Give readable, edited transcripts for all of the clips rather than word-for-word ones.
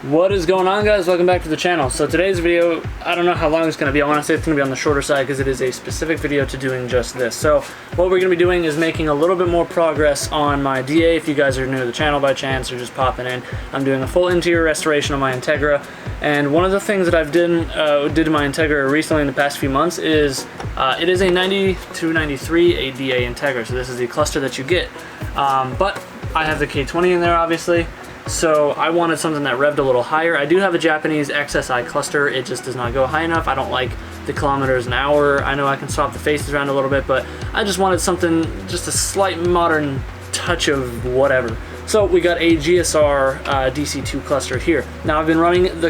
What is going on, guys? Welcome back to the channel. So today's video, I don't know how long it's going to be. I want to say it's going to be on the shorter side because it is a specific video to doing just this. So what we're going to be doing is making a little bit more progress on my DA. If you guys are new to the channel by chance or just popping in, I'm doing a full interior restoration on my Integra. And one of the things that I've did to my Integra recently in the past few months is it is a 9293 ADA Integra. So this is the cluster that you get. But I have the K20 in there, obviously. So I wanted something that revved a little higher. I do have a Japanese XSI cluster. It just does not go high enough. I don't like the kilometers an hour. I know I can swap the faces around a little bit, but I just wanted something, just a slight modern touch of whatever. So we got a GSR DC2 cluster here. Now I've been running the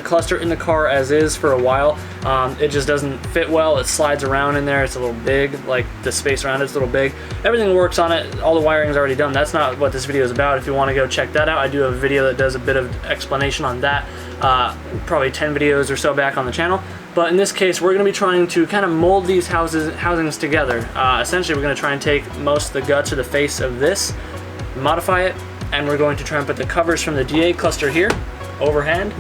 cluster in the car as is for a while. It just doesn't fit well. It slides around in there. It's a little big, like the space around it's a little big. Everything works on it. All the wiring is already done. That's not what this video is about. If you want to go check that out, I do have a video that does a bit of explanation on that. Probably 10 videos or so back on the channel. But in this case, we're going to be trying to kind of mold these housings together. Essentially, we're going to try and take most of the guts or the face of this, modify it, and we're going to try and put the covers from the DA cluster here, overhead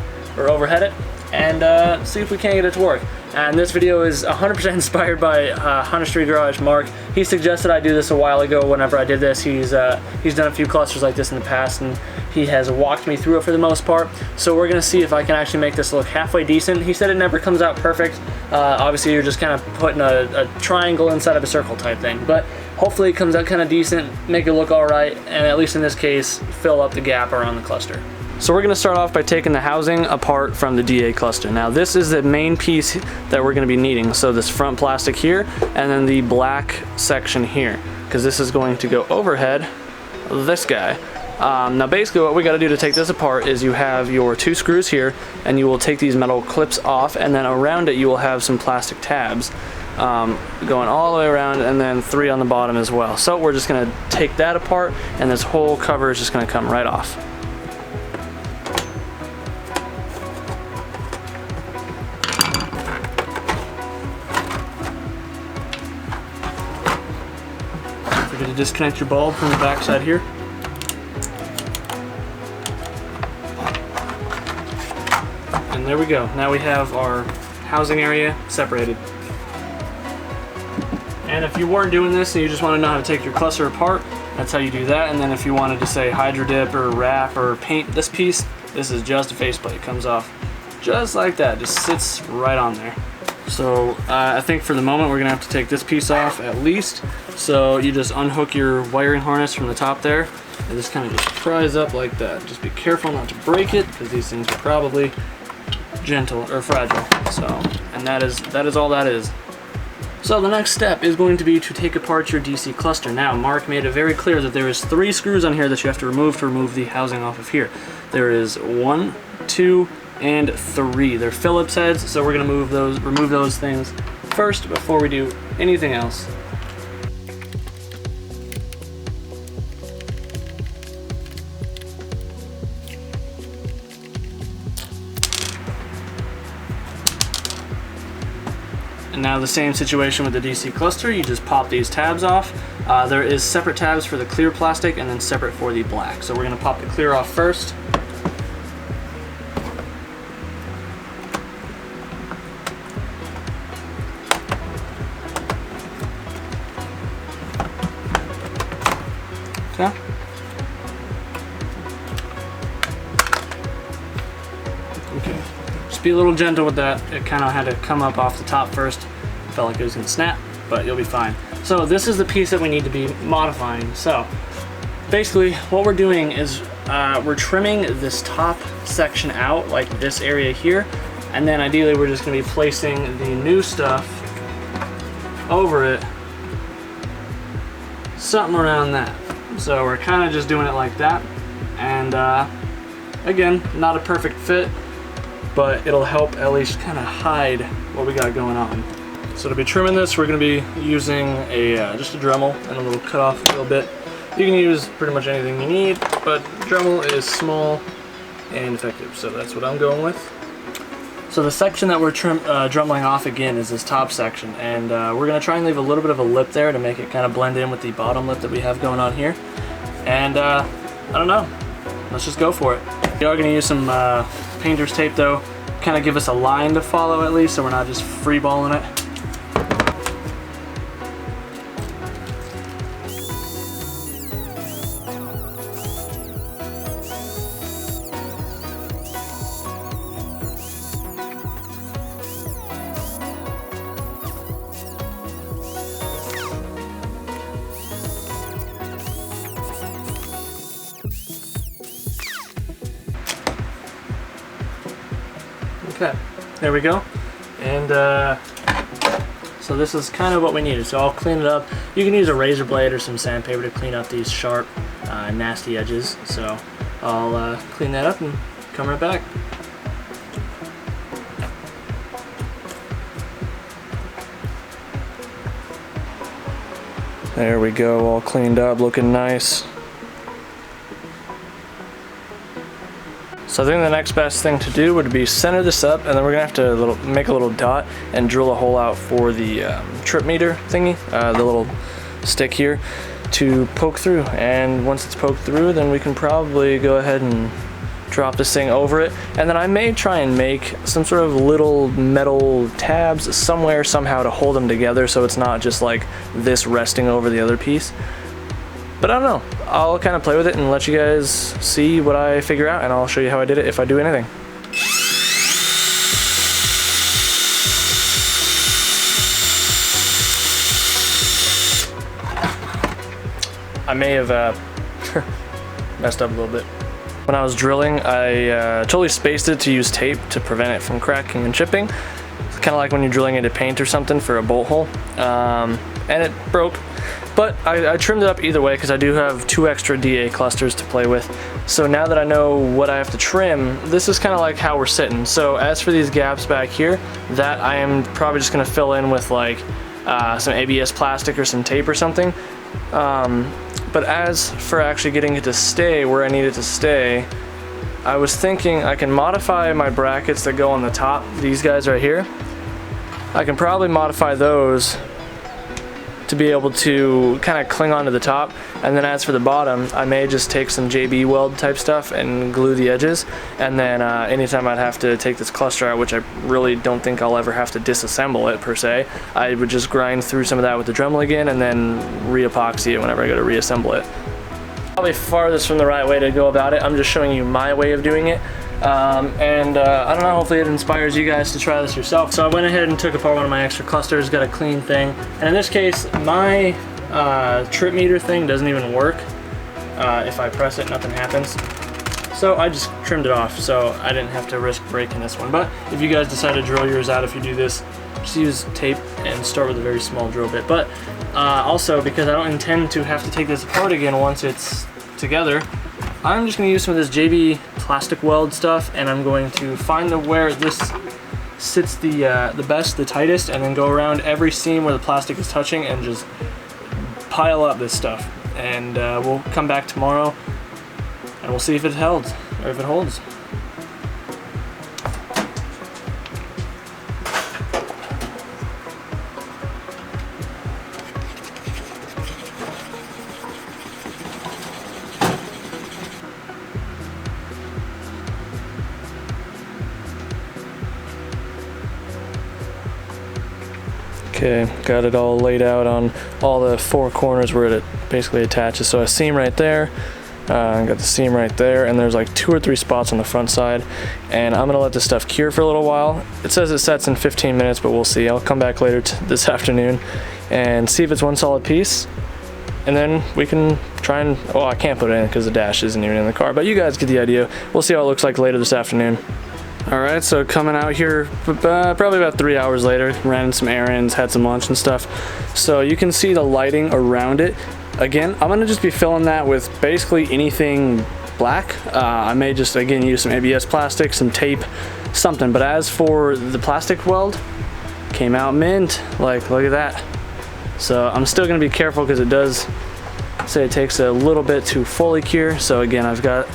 it, and see if we can't get it to work. And this video is 100% inspired by Hunter Street Garage Mark. He suggested I do this a while ago. Whenever I did this, he's done a few clusters like this in the past, and he has walked me through it for the most part. So we're gonna see if I can actually make this look halfway decent. He said it never comes out perfect. Obviously, you're just kind of putting a triangle inside of a circle type thing, but hopefully it comes out kind of decent, make it look all right, and at least in this case, fill up the gap around the cluster. So we're going to start off by taking the housing apart from the DA cluster. Now this is the main piece that we're going to be needing. So this front plastic here, and then the black section here, because this is going to go overhead this guy. Now basically what we got to do to take this apart is you have your two screws here, and you will take these metal clips off, and then around it you will have some plastic tabs going all the way around, and then 3 on the bottom as well. So we're just going to take that apart, and this whole cover is just going to come right off. You're going to disconnect your bulb from the back side here. And there we go. Now we have our housing area separated. And if you weren't doing this and you just want to know how to take your cluster apart, that's how you do that. And then if you wanted to say hydro dip or wrap or paint this piece, this is just a faceplate. It comes off just like that, just sits right on there. So I think for the moment we're gonna have to take this piece off at least. So you just unhook your wiring harness from the top there, and this kind of just pries up like that. Just be careful not to break it, because these things are probably gentle or fragile. So, and that is all that is. So the next step is going to be to take apart your DC cluster. Now Mark made it very clear that there is 3 screws on here that you have to remove the housing off of here. There is 1, 2, and 3. They're Phillips heads, so we're gonna remove those things first before we do anything else. And now the same situation with the DC cluster, you just pop these tabs off. There is separate tabs for the clear plastic and then separate for the black. So we're gonna pop the clear off first. Okay. Okay. Just be a little gentle with that. It kind of had to come up off the top first. Felt like it was gonna snap, but you'll be fine. So this is the piece that we need to be modifying. So basically what we're doing is we're trimming this top section out, like this area here, and then ideally we're just gonna be placing the new stuff over it, something around that. So we're kind of just doing it like that, and again, not a perfect fit, but it'll help at least kind of hide what we got going on. So to be trimming this, we're going to be using just a Dremel and a little cut off a little bit. You can use pretty much anything you need, but Dremel is small and effective, so that's what I'm going with. So the section that we're dremeling off again is this top section, and we're going to try and leave a little bit of a lip there to make it kind of blend in with the bottom lip that we have going on here. And I don't know, let's just go for it. We are gonna use some painter's tape though, kind of give us a line to follow at least, so we're not just freeballing it. Okay, there we go. And so this is kind of what we needed. So I'll clean it up. You can use a razor blade or some sandpaper to clean up these sharp, nasty edges. So I'll clean that up and come right back. There we go, all cleaned up, looking nice. So I think the next best thing to do would be center this up, and then we're gonna have to make a little dot and drill a hole out for the trip meter thingy, the little stick here, to poke through. And once it's poked through, then we can probably go ahead and drop this thing over it. And then I may try and make some sort of little metal tabs somewhere, somehow, to hold them together so it's not just like this resting over the other piece. But I don't know, I'll kind of play with it and let you guys see what I figure out, and I'll show you how I did it if I do anything. I may have messed up a little bit. When I was drilling, I totally spaced it to use tape to prevent it from cracking and chipping. It's kind of like when you're drilling into paint or something for a bolt hole. And it broke. But I trimmed it up either way because I do have 2 extra DA clusters to play with. So now that I know what I have to trim, this is kind of like how we're sitting. So as for these gaps back here, that I am probably just going to fill in with like some ABS plastic or some tape or something. But as for actually getting it to stay where I need it to stay, I was thinking I can modify my brackets that go on the top, these guys right here. I can probably modify those to be able to kind of cling onto the top, and then as for the bottom, I may just take some JB weld type stuff and glue the edges, and then anytime I'd have to take this cluster out, which I really don't think I'll ever have to disassemble it per se, I would just grind through some of that with the Dremel again and then re-epoxy it whenever I go to reassemble it. Probably farthest from the right way to go about it. I'm just showing you my way of doing it. I don't know, hopefully it inspires you guys to try this yourself. So I went ahead and took apart one of my extra clusters, got a clean thing, and in this case my trip meter thing doesn't even work. If I press it, nothing happens. So I just trimmed it off, so I didn't have to risk breaking this one. But if you guys decide to drill yours out, if you do this, just use tape and start with a very small drill bit. But also, because I don't intend to have to take this apart again once it's together, I'm just going to use some of this JB plastic weld stuff, and I'm going to find where this sits the best, the tightest, and then go around every seam where the plastic is touching and just pile up this stuff. And we'll come back tomorrow and we'll see if it held, or if it holds. Okay, got it all laid out on all the 4 corners where it basically attaches. So a seam right there, got the seam right there, and there's like 2 or 3 spots on the front side. And I'm gonna let this stuff cure for a little while. It says it sets in 15 minutes, but we'll see. I'll come back later this afternoon and see if it's one solid piece. And then we can try and, well, I can't put it in because the dash isn't even in the car, but you guys get the idea. We'll see how it looks like later this afternoon. Alright, so coming out here probably about 3 hours later, ran some errands, had some lunch and stuff. So you can see the lighting around it. Again, I'm going to just be filling that with basically anything black. I may just, again, use some ABS plastic, some tape, something. But as for the plastic weld, came out mint. Like, look at that. So I'm still going to be careful because it does say it takes a little bit to fully cure. So again, I've got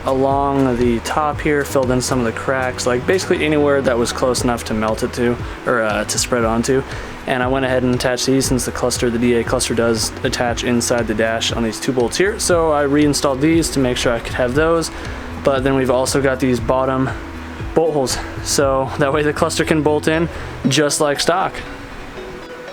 along the top here filled in some of the cracks, like basically anywhere that was close enough to melt it to, or to spread onto. And I went ahead and attached these, since the DA cluster does attach inside the dash on these 2 bolts here. So I reinstalled these to make sure I could have those. but then we've also got these bottom bolt holes, so that way the cluster can bolt in just like stock.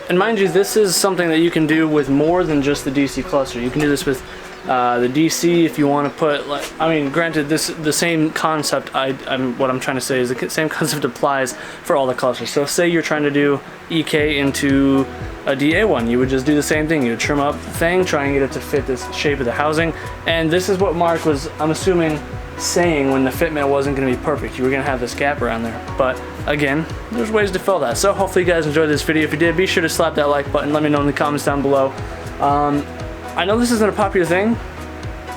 And mind you, this is something that you can do with more than just the DC cluster. You can do this with the DC if you want to put, like, I mean, granted, the same concept. What I'm trying to say is the same concept applies for all the clusters. So say you're trying to do EK into a DA one, you would just do the same thing. You would trim up the thing, try and get it to fit this shape of the housing. And this is what Mark was, I'm assuming, saying when the fitment wasn't going to be perfect. You were going to have this gap around there. But again, there's ways to fill that. So hopefully you guys enjoyed this video. If you did, be sure to slap that like button. Let me know in the comments down below. I know this isn't a popular thing.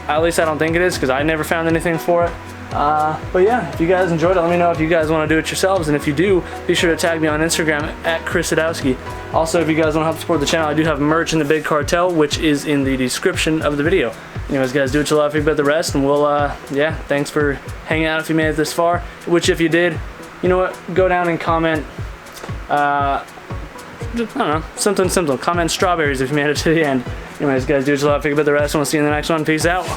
At least I don't think it is, because I never found anything for it. But yeah, if you guys enjoyed it, let me know if you guys want to do it yourselves. And if you do, be sure to tag me on Instagram at ChrisSadowski. Also, if you guys want to help support the channel, I do have merch in the Big Cartel, which is in the description of the video. Anyways, guys, do what you love, forget about the rest, and we'll, yeah, thanks for hanging out if you made it this far. Which, if you did, you know what, go down and comment, I don't know, something simple. Comment strawberries if you made it to the end. Anyways, guys, do what you love, forget about the rest, and we'll see you in the next one. Peace out.